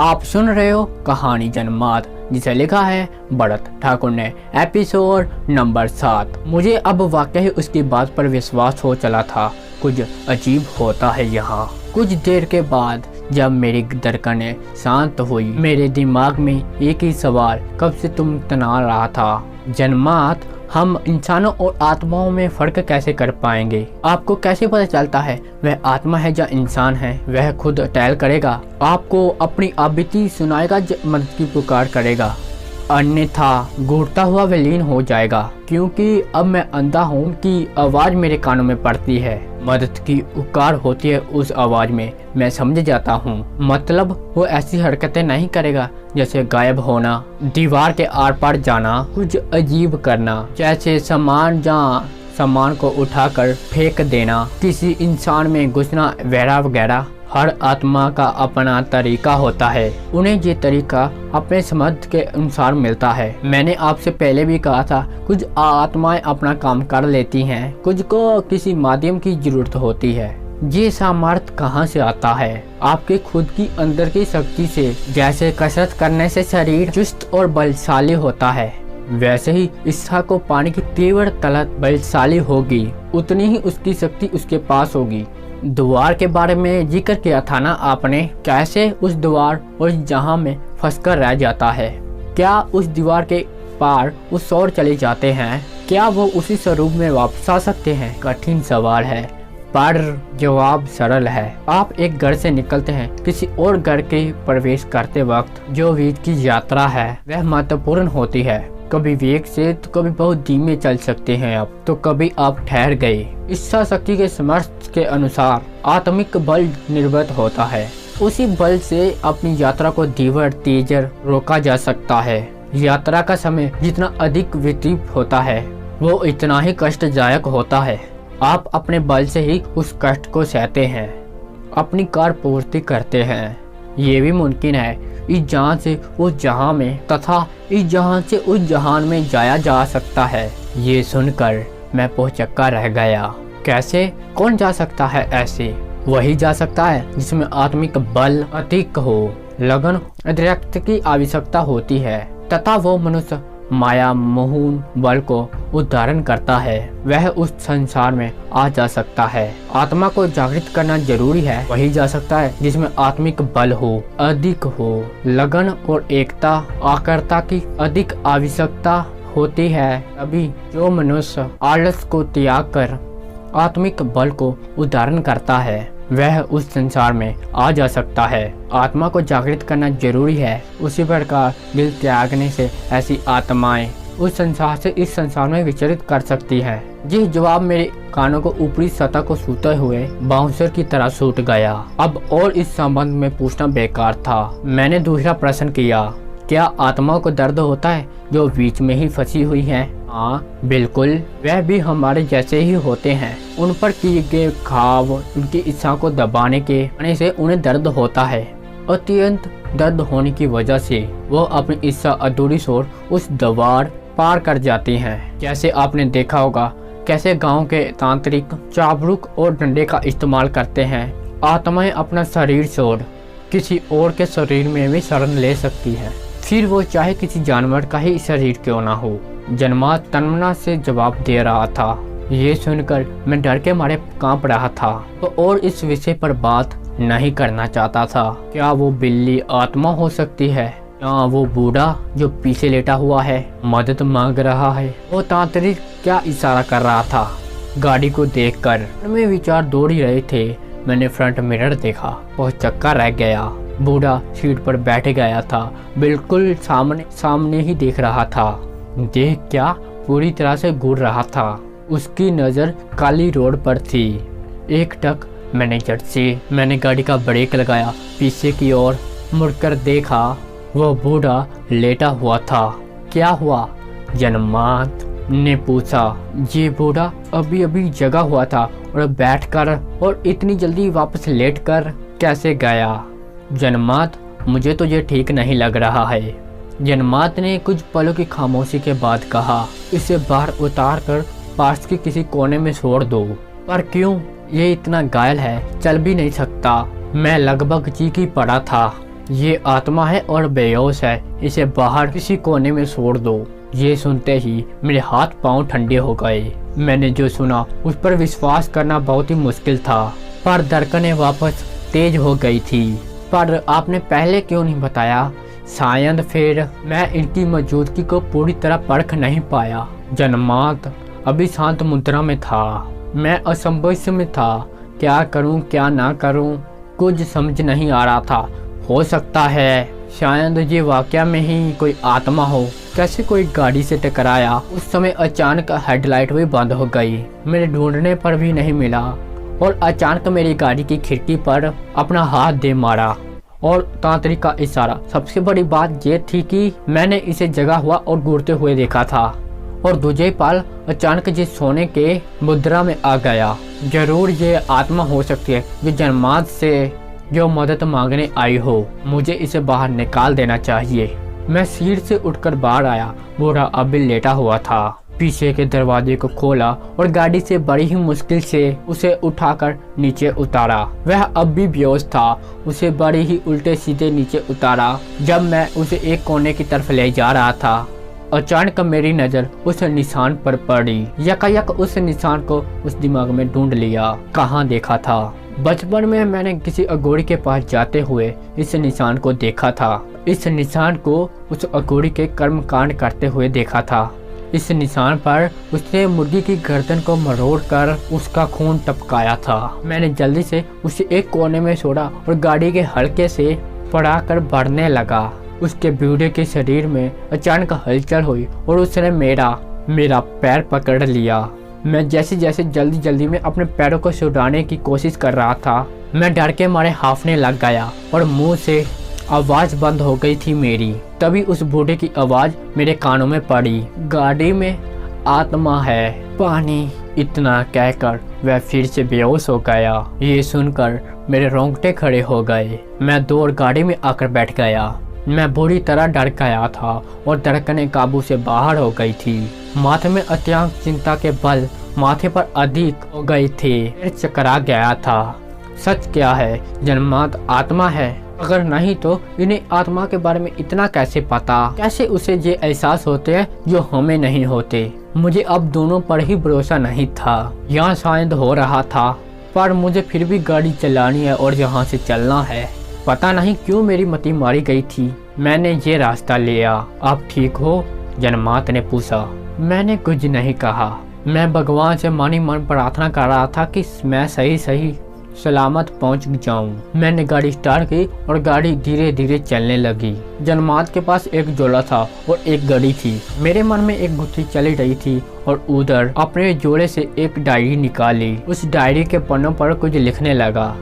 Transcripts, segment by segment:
आप सुन रहे हो कहानी जन्मात, जिसे लिखा है भरत ठाकुर ने। Episode number 7। मुझे अब वाकई उसकी बात पर विश्वास हो चला था। कुछ अजीब होता है यहाँ। कुछ देर के बाद जब मेरी धड़कनें शांत हुई, मेरे दिमाग में एक ही सवाल कब से तुम तना रहा था, जन्मात, हम इंसानों और आत्माओं में फर्क कैसे कर पाएंगे? आपको कैसे पता चलता है वह आत्मा है या इंसान है? वह खुद टहल करेगा, आपको अपनी आबिती सुनाएगा, मदद की पुकार करेगा, अन्यथा घूरता हुआ विलीन हो जाएगा। क्योंकि अब मैं अंधा हूँ कि आवाज मेरे कानों में पड़ती है, मदद की पुकार होती है उस आवाज में, मैं समझ जाता हूँ। मतलब वो ऐसी हरकतें नहीं करेगा जैसे गायब होना, दीवार के आर पार जाना, कुछ अजीब करना, जैसे सामान को उठाकर फेंक देना, किसी इंसान में घुसना वगैरह। हर आत्मा का अपना तरीका होता है, उन्हें ये तरीका अपने समझ के अनुसार मिलता है। मैंने आपसे पहले भी कहा था, कुछ आत्माएं अपना काम कर लेती हैं, कुछ को किसी माध्यम की जरूरत होती है। ये सामर्थ्य कहाँ से आता है? आपके खुद की अंदर की शक्ति से। जैसे कसरत करने से शरीर चुस्त और बलशाली होता है, वैसे ही इच्छा को पाने की तीव्र तलब बलशाली होगी, उतनी ही उसकी शक्ति उसके पास होगी। द्वार के बारे में जिक्र किया था ना आपने, कैसे उस द्वार और जहां में फंसकर रह जाता है। क्या उस दीवार के पार उस ओर चले जाते हैं? क्या वो उसी स्वरूप में वापस आ सकते हैं? कठिन सवाल है, पर जवाब सरल है। आप एक घर से निकलते हैं, किसी और घर के प्रवेश करते वक्त जो बीच की यात्रा है वह महत्वपूर्ण होती है। कभी वेग से तो कभी बहुत धीमे चल सकते हैं आप, तो कभी आप ठहर गए। इच्छा शक्ति के समर्थ के अनुसार आत्मिक बल निर्मित होता है, उसी बल से अपनी यात्रा को धीवर तेजर रोका जा सकता है। यात्रा का समय जितना अधिक व्यतीत होता है वो इतना ही कष्टदायक होता है। आप अपने बल से ही उस कष्ट को सहते हैं, अपनी कार पूर्ति करते हैं। ये भी मुमकिन है इस जहां से उस जहां में तथा इस जहां से उस जहान में जाया जा सकता है। ये सुनकर मैं पहुंचक्का रह गया। कैसे? कौन जा सकता है ऐसे? वही जा सकता है जिसमें आत्मिक बल अधिक हो, लगन अतिरिक्त की आवश्यकता होती है, तथा वो मनुष्य माया मोहन बल को उद्धारण करता है। वह उस संसार में आ जा सकता है। आत्मा को जागृत करना जरूरी है। वही जा सकता है जिसमें आत्मिक बल हो, अधिक हो, लगन और एकता आकर्ता की अधिक आवश्यकता होती है। अभी जो मनुष्य आलस को त्याग कर आत्मिक बल को उद्धारण करता है वह उस संसार में आ जा सकता है। आत्मा को जागृत करना जरूरी है। उसी प्रकार दिल त्यागने से ऐसी आत्माएं उस संसार से इस संसार में विचरित कर सकती हैं। यह जवाब मेरे कानों को ऊपरी सतह को छूते हुए बाउंसर की तरह छूट गया। अब और इस संबंध में पूछना बेकार था। मैंने दूसरा प्रश्न किया, क्या आत्मा को दर्द होता है जो बीच में ही फंसी हुई है? हाँ बिल्कुल, वह भी हमारे जैसे ही होते हैं। उन पर किए गए घाव, उनकी इच्छा को दबाने के आने से उन्हें दर्द होता है। अत्यंत दर्द होने की वजह से वो अपनी इच्छा अधूरी छोड़ उस दीवार पार कर जाती हैं। जैसे आपने देखा होगा कैसे गांव के तांत्रिक चाबुक और डंडे का इस्तेमाल करते हैं। आत्माएं अपना शरीर छोड़ किसी और के शरीर में भी शरण ले सकती है, फिर वो चाहे किसी जानवर का ही शरीर क्यों ना हो। जन्मात तन्मना से जवाब दे रहा था। ये सुनकर मैं डर के मारे कांप रहा था तो और इस विषय पर बात नहीं करना चाहता था। क्या वो बिल्ली आत्मा हो सकती है? क्या वो बूढ़ा जो पीछे लेटा हुआ है मदद मांग रहा है? वो तांत्रिक क्या इशारा कर रहा था? गाड़ी को देखकर में विचार दौड़ ही रहे थे। मैंने फ्रंट मिरर देखा, बहुत चक्का रह गया। बूढ़ा सीट पर बैठ गया था, बिल्कुल सामने ही देख रहा था। देख क्या, पूरी तरह से घूर रहा था। उसकी नजर काली रोड पर थी। एक टक मैंने गाड़ी का ब्रेक लगाया, पीछे की ओर मुड़कर देखा, वो बूढ़ा लेटा हुआ था। क्या हुआ? जन्मात ने पूछा। ये बूढ़ा अभी अभी जगा हुआ था और बैठकर और इतनी जल्दी वापस लेटकर कैसे गया? जन्मात, मुझे तो ये ठीक नहीं लग रहा है। जन्मात ने कुछ पलों की खामोशी के बाद कहा, इसे बाहर उतार कर पास के किसी कोने में छोड़ दो। पर क्यों? ये इतना घायल है, चल भी नहीं सकता। मैं लगभग चीख ही पड़ा था। ये आत्मा है और बेहोश है, इसे बाहर किसी कोने में छोड़ दो। ये सुनते ही मेरे हाथ पांव ठंडे हो गए। मैंने जो सुना उस पर विश्वास करना बहुत ही मुश्किल था, पर धड़कनें वापस तेज हो गई थी। पर आपने पहले क्यों नहीं बताया? शायद फिर मैं इनकी मौजूदगी को पूरी तरह परख नहीं पाया। जन्मात अभी शांत मुद्रा में था। मैं असंभव में था, क्या करूं क्या ना करूं, कुछ समझ नहीं आ रहा था। हो सकता है शायद ये वाकया में ही कोई आत्मा हो। कैसे कोई गाड़ी से टकराया। उस समय अचानक हेडलाइट भी बंद हो गई, मेरे ढूंढने पर भी नहीं मिला और अचानक मेरी गाड़ी की खिड़की पर अपना हाथ दे मारा और तांत्रिक का इशारा। सबसे बड़ी बात ये थी कि मैंने इसे जगा हुआ और घूरते हुए देखा था और दूजे पल अचानक ये सोने के मुद्रा में आ गया। जरूर ये आत्मा हो सकती है जो जन्मात से जो मदद मांगने आई हो। मुझे इसे बाहर निकाल देना चाहिए। मैं सीट से उठकर बाहर आया। बूढ़ा अभी लेटा हुआ था। पीछे के दरवाजे को खोला और गाड़ी से बड़ी ही मुश्किल से उसे उठाकर नीचे उतारा। वह अब भी बेहोश था। उसे बड़ी ही उल्टे सीधे नीचे उतारा। जब मैं उसे एक कोने की तरफ ले जा रहा था, अचानक मेरी नजर उस निशान पर पड़ी। यकायक उस निशान को उस दिमाग में ढूंढ लिया। कहाँ देखा था? बचपन में मैंने किसी अघोरी के पास जाते हुए इस निशान को देखा था। इस निशान को उस अघोरी के कर्मकांड करते हुए देखा था। इस निशान पर उसने मुर्गी की गर्दन को मरोड़कर उसका खून टपकाया था। मैंने जल्दी से उसे एक कोने में छोड़ा और गाड़ी के हल्के से पड़ाकर बढ़ने लगा। उसके बूढ़े के शरीर में अचानक हलचल हुई और उसने मेरा पैर पकड़ लिया। मैं जैसे जल्दी में अपने पैरों को छुड़ाने की कोशिश कर रहा था। मैं डर के मारे हांफने लग गया और मुंह से आवाज बंद हो गई थी मेरी। तभी उस बूढ़े की आवाज मेरे कानों में पड़ी, गाड़ी में आत्मा है, पानी। इतना कहकर वह फिर से बेहोश हो गया। ये सुनकर मेरे रोंगटे खड़े हो गए। मैं दौड़ गाड़ी में आकर बैठ गया। मैं बुरी तरह डर गया था और धड़कनें काबू से बाहर हो गई थी। माथे में अत्यंत चिंता के बल माथे पर अधिक हो गए थे। फिर चकरा गया था। सच क्या है? जन्मात आत्मा है? अगर नहीं तो इन्हें आत्मा के बारे में इतना कैसे पता? कैसे उसे ये एहसास होते हैं जो हमें नहीं होते? मुझे अब दोनों पर ही भरोसा नहीं था। यहाँ शायद हो रहा था, पर मुझे फिर भी गाड़ी चलानी है और यहाँ से चलना है। पता नहीं क्यों मेरी मति मारी गई थी। मैंने ये रास्ता लिया। आप ठीक हो? जन्मात ने पूछा। मैंने कुछ नहीं कहा। मैं भगवान से मन ही मन प्रार्थना कर रहा था कि मैं सही सलामत पहुंच जाऊं। मैंने गाड़ी स्टार्ट की और गाड़ी धीरे धीरे चलने लगी। जन्मात के पास एक जोड़ा था और एक घड़ी थी। मेरे मन में एक गुत्थी चली रही थी और उधर अपने जोड़े से एक डायरी निकाली। उस डायरी के पन्नों पर कुछ लिखने लगा।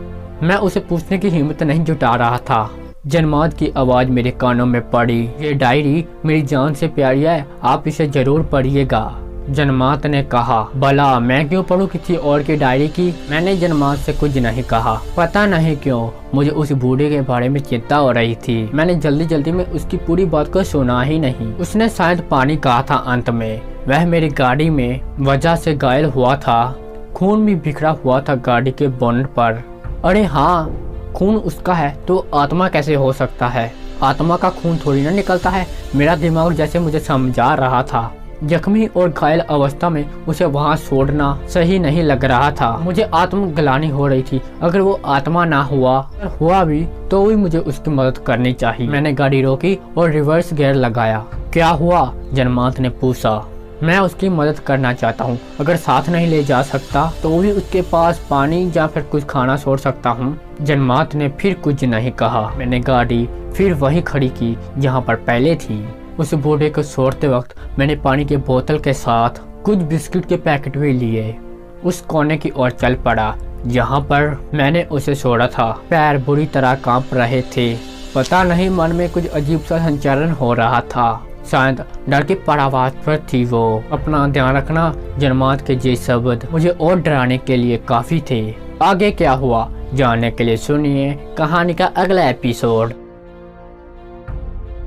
मैं उसे पूछने की हिम्मत नहीं जुटा रहा था। जन्मात की आवाज मेरे कानों में पड़ी, ये डायरी मेरी जान से प्यारी है, आप इसे जरूर पढ़िएगा। जन्मात ने कहा, भला मैं क्यों पढ़ूं किसी और की डायरी की? मैंने जन्मात से कुछ नहीं कहा। पता नहीं क्यों मुझे उस बूढ़े के बारे में चिंता हो रही थी। मैंने जल्दी में उसकी पूरी बात को सुना ही नहीं। उसने शायद पानी कहा था। अंत में वह मेरी गाड़ी में वजह से घायल हुआ था। खून भी बिखरा हुआ था गाड़ी के बोनट पर। अरे हाँ, खून उसका है तो आत्मा कैसे हो सकता है? आत्मा का खून थोड़ी ना निकलता है। मेरा दिमाग जैसे मुझे समझा रहा था। जख्मी और घायल अवस्था में उसे वहां छोड़ना सही नहीं लग रहा था। मुझे आत्मग्लानि हो रही थी। अगर वो आत्मा ना हुआ भी तो भी मुझे उसकी मदद करनी चाहिए। मैंने गाड़ी रोकी और रिवर्स गियर लगाया। क्या हुआ? जन्मात ने पूछा। मैं उसकी मदद करना चाहता हूँ। अगर साथ नहीं ले जा सकता तो भी उसके पास पानी या फिर कुछ खाना छोड़ सकता हूँ। जन्मात ने फिर कुछ नहीं कहा। मैंने गाड़ी फिर वही खड़ी की जहाँ पर पहले थी। उस बूढ़े को छोड़ते वक्त मैंने पानी की बोतल के साथ कुछ बिस्किट के पैकेट भी लिए। उस कोने की ओर चल पड़ा जहाँ पर मैंने उसे छोड़ा था। पैर बुरी तरह कांप रहे थे। पता नहीं मन में कुछ अजीब सा संचालन हो रहा था। शायद डर की परावाज पर थी वो। अपना ध्यान रखना। जन्मात के ये शब्द मुझे और डराने के लिए काफी थे। आगे क्या हुआ जानने के लिए सुनिए कहानी का अगला एपिसोड।